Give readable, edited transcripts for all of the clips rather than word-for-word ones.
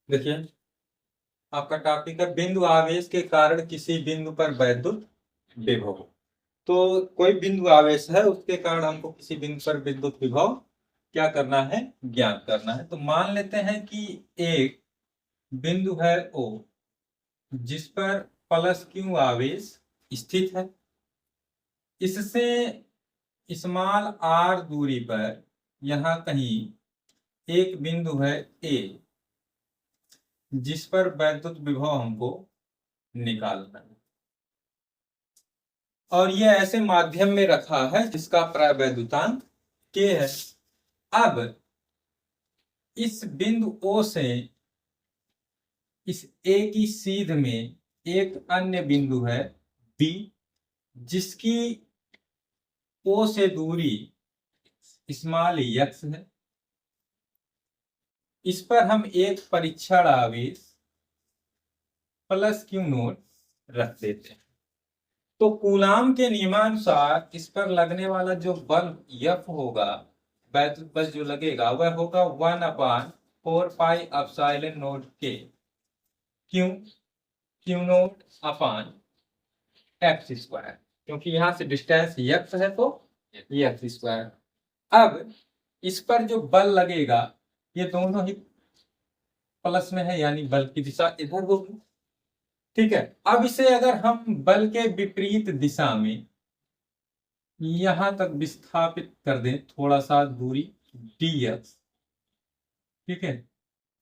देखिए, आपका टॉपिक है बिंदु आवेश के कारण किसी बिंदु पर वैद्युत विभव। तो कोई बिंदु आवेश है, उसके कारण हमको किसी बिंदु पर विद्युत विभव क्या करना है, ज्ञात करना है। तो मान लेते हैं कि एक बिंदु है O, जिस पर प्लस Q आवेश स्थित है। इससे स्मॉल r दूरी पर यहां कहीं एक बिंदु है A, जिस पर वैद्युत विभव हमको निकालना है, और ये ऐसे माध्यम में रखा है जिसका प्रावैद्युतांक K है। अब इस बिंदु O से इस A की सीध में एक अन्य बिंदु है B, जिसकी O से दूरी स्मॉल x है। इस पर हम एक परीक्षण आवेश प्लस Q नोट रख देते हैं। तो कूलाम के नियमानुसार इस पर लगने वाला जो बल F होगा, वैद्युत बल जो लगेगा वह होगा 1/4πε0 K Q naught upon x square, क्योंकि यहां से डिस्टेंस x है तो x स्क्वायर। अब इस पर जो बल लगेगा ये दोनों ही प्लस में है, यानी बल की दिशा इधर होगी। ठीक है, अब इसे अगर हम बल के विपरीत दिशा में यहां तक विस्थापित कर दें, थोड़ा सा दूरी dx, ठीक है,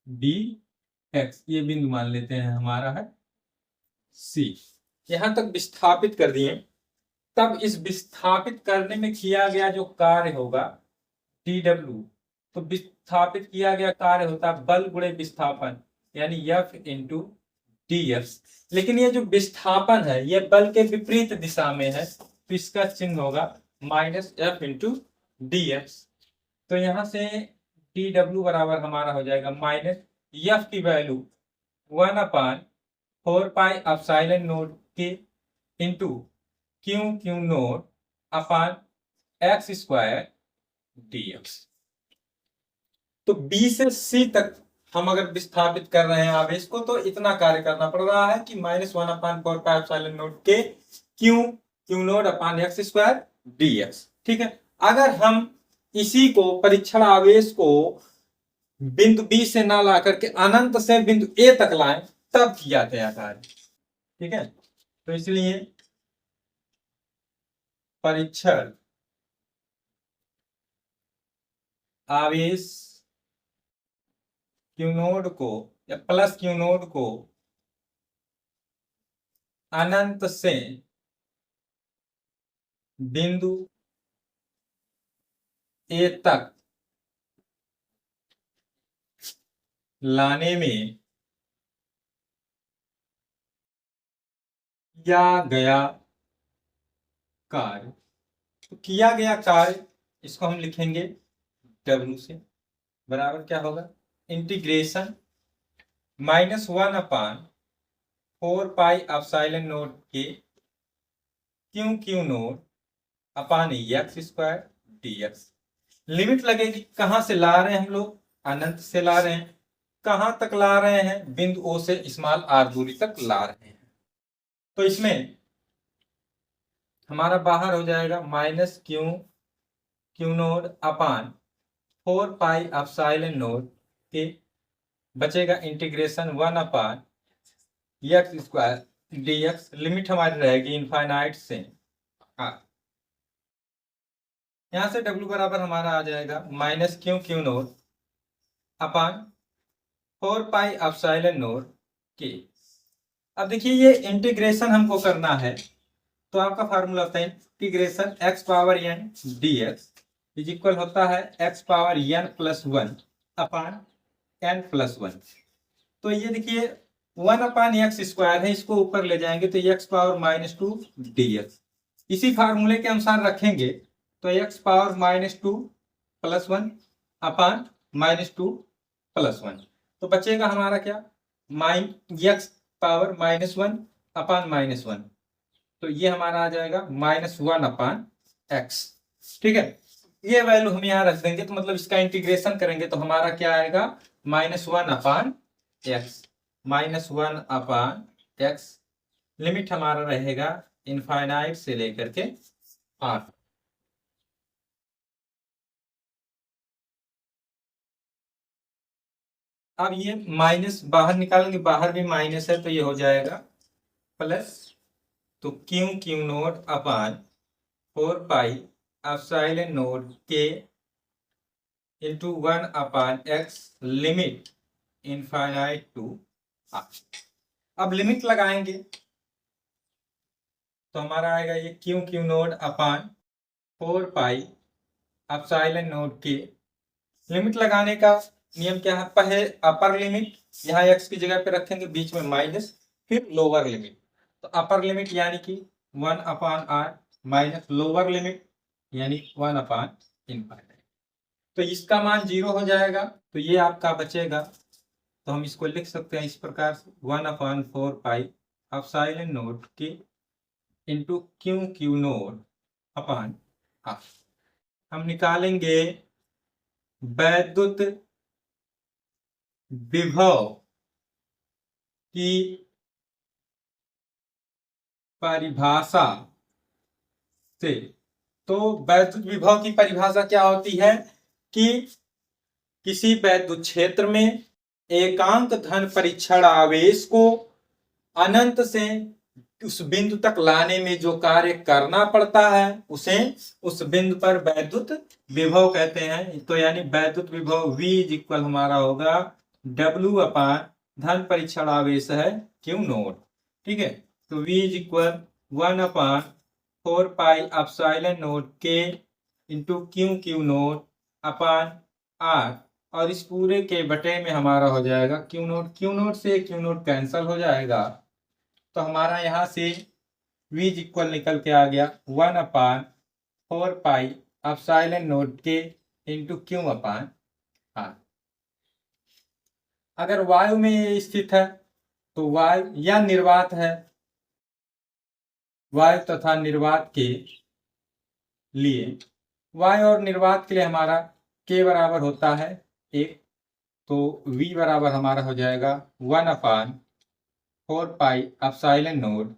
dx, ये बिंदु मान लेते हैं हमारा है C, यहां तक विस्थापित कर दिए, तब इस विस्थापित करने में किया गया जो कार्य होगा dw, तो विस्थापित किया गया कार्य होता है बल गुणे विस्थापन, यानी F इंटू df। लेकिन ये जो विस्थापन है ये बल के विपरीत दिशा में है, तो इसका चिन्ह होगा -F इंटू dx। तो यहां से dw बराबर हमारा हो जाएगा -F की value 1/4πε0 K into Q naught upon x square dx। तो B से C तक हम अगर विस्थापित कर रहे हैं आवेश को, तो इतना कार्य करना पड़ रहा है कि -1/4πε0 K Q naught upon x square dx। ठीक है, अगर हम इसी को परीक्षण आवेश को बिंदु B से ना ला करके अनंत से बिंदु A तक लाएं, तब किया गया कार्य। ठीक है, तो इसलिए परीक्षण आवेश Q नोड को या प्लस Q नोड को अनंत से बिंदु A तक लाने में किया गया कार्य, तो किया गया कार्य इसको हम लिखेंगे W से, बराबर क्या होगा, integration -1/4πε0 K Q naught upon x square dx। Limit लगेगी, कहां से ला रहे हैं हम लोग, अनंत से ला रहे हैं। कहां तक ला रहे हैं, बिंदु O से स्मॉल r दूरी तक ला रहे हैं। तो इसमें हमारा बाहर हो जाएगा -Q नोट अपान 4πε0 के, बचेगा integration 1/x square dx। Limit हमारी रहेगी इनफाइनाइट से r। यहां से W बराबर हमारा आ जाएगा -Q नोट अपान 4πε0 के। अब देखिए ये इंटीग्रेशन हमको करना है, तो आपका फार्मूला होता है integration x power n dx is equal होता है x पावर n प्लस 1 अपान n प्लस 1। तो ये देखिए 1/x स्क्वायर है, इसको ऊपर ले जाएंगे तो x पावर -2 dx। इसी फार्मूले के अनुसार रखेंगे तो x पावर -2 प्लस 1 अपान -2 प्लस 1। तो बचेगा हमारा क्या, x पावर -1 अपान -1। तो ये हमारा आ जाएगा -1/x। ठीक है, ये वैल्यू हम यहाँ रख देंगे, तो मतलब इसका इंटीग्रेशन करेंगे तो हमारा क्या आएगा, -1/x x minus 1/x, limit हमारा रहेगा इनफाइनाइट से लेकर के आर। अब ये माइनस बाहर निकालेंगे, बाहर भी माइनस है तो ये हो जाएगा प्लस, तो q naught upon 4 pi epsilon naught के into 1/x limit infinite to r. अब लिमिट लगाएंगे तो हमारा आएगा ये q naught upon 4 pi epsilon naught के। लिमिट लगाने का नियम क्या है, पहले अपर लिमिट यहाँ x की जगह पे रखेंगे, बीच में माइनस, फिर लोअर लिमिट। तो अपर लिमिट यानी कि 1/r माइनस लोअर लिमिट यानी 1/∞। तो इसका मान 0 हो जाएगा, तो ये आपका बचेगा। तो हम इसको लिख सकते हैं इस प्रकार से 1/4 पाई एप्सिलॉन नोट के into q naught upon r. हम निकालेंगे वैद्युत विभव की परिभाषा से। तो वैद्युत विभव की परिभाषा क्या होती है कि किसी वैद्युत क्षेत्र में एकांक धन परीक्षण आवेश को अनंत से उस बिंदु तक लाने में जो कार्य करना पड़ता है उसे उस बिंदु पर वैद्युत विभव कहते हैं। तो यानी वैद्युत विभव V इक्वल हमारा होगा W अपान धन परीक्षण आवेश है क्यू नोट। ठीक है, तो V equal 1/4 pi epsilon naught के इंटू क्यू नोट अपान R, और इस पूरे के बटे में हमारा हो जाएगा क्यू नोट से क्यू नोट कैंसल हो जाएगा। तो हमारा यहाँ से V इक्वल निकल के आ गया 1/4 पाई एप्सिलॉन नोट के इंटू क्यू अपान आर। अगर वायु में ये स्थित है तो वायु या निर्वात है, वायु तथा निर्वात के लिए, वायु और निर्वात के लिए हमारा K बराबर होता है 1, तो V बराबर हमारा हो जाएगा 1/4 pi epsilon naught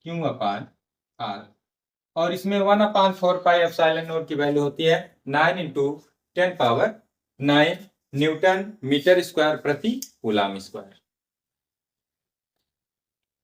q upon r. और इसमें 1/4 पाई एप्सिलॉन नोट की वैल्यू होती है 9 × 10⁻⁹ न्यूटन मीटर स्क्वायर प्रति कूलम स्क्वायर।